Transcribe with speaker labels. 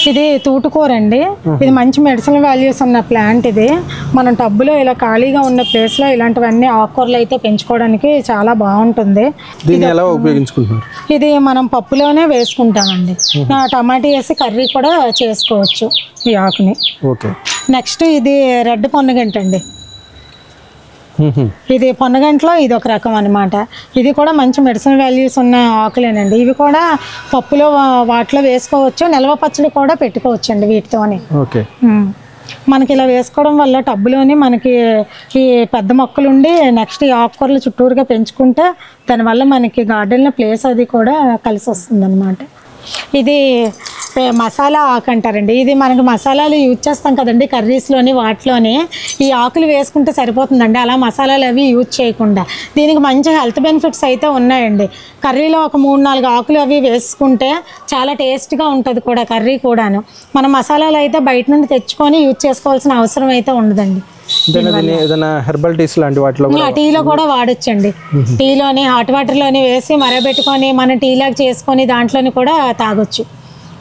Speaker 1: ఇది తూటుకూర అండి. ఇది మంచి మెడిసినల్ వాల్యూస్ ఉన్న ప్లాంట్. ఇది మనం టబ్బులో ఇలా ఖాళీగా ఉన్న ప్లేస్లో ఇలాంటివన్నీ ఆకుకూరలు అయితే పెంచుకోవడానికి చాలా బాగుంటుంది.
Speaker 2: దీన్ని ఎలా ఉపయోగించుకుంటున్నారు?
Speaker 1: ఇది మనం పప్పులోనే వేసుకుంటామండి. టమాటా వేసి కర్రీ కూడా చేసుకోవచ్చు ఈ ఆకుని.
Speaker 2: ఓకే.
Speaker 1: నెక్స్ట్ ఇది రెడ్ పొన్నగంట అండి. ఇది పొన్నగంటలో ఇది ఒక రకం అనమాట. ఇది కూడా మంచి మెడిసినల్ వాల్యూస్ ఉన్న ఆకులేనండి. ఇవి కూడా పప్పులో వాటిలో వేసుకోవచ్చు. నిల్వ పచ్చడి కూడా పెట్టుకోవచ్చు అండి వీటితోని.
Speaker 2: ఓకే.
Speaker 1: మనకి ఇలా వేసుకోవడం వల్ల టబ్బులోని మనకి ఈ పెద్ద మొక్కలు ఉండి నెక్స్ట్ ఈ ఆకుకూరలు చుట్టూరుగా పెంచుకుంటే దానివల్ల మనకి గార్డెన్లో ప్లేస్ అది కూడా కలిసి వస్తుంది అనమాట. ఇది మసాలా ఆకు అంటారండి. ఇది మనకి మసాలాలు యూజ్ చేస్తాం కదండి కర్రీస్లోని వాటిలోని. ఈ ఆకులు వేసుకుంటే సరిపోతుందండి, అలా మసాలాలు అవి యూజ్ చేయకుండా. దీనికి మంచి హెల్త్ బెనిఫిట్స్ అయితే ఉన్నాయండి. కర్రీలో ఒక 3-4 ఆకులు అవి వేసుకుంటే చాలా టేస్ట్గా ఉంటుంది కూడా కర్రీ కూడాను. మనం మసాలాలు అయితే బయట నుండి తెచ్చుకొని యూజ్ చేసుకోవాల్సిన అవసరం అయితే ఉండదండి.
Speaker 2: హెర్బల్ టీస్ లాంటి వాటిలో
Speaker 1: టీలో కూడా వాడొచ్చండి. టీలోని హాట్ వాటర్లోని వేసి మరగబెట్టుకొని మనం టీలాగా చేసుకొని దాంట్లోని కూడా తాగొచ్చు.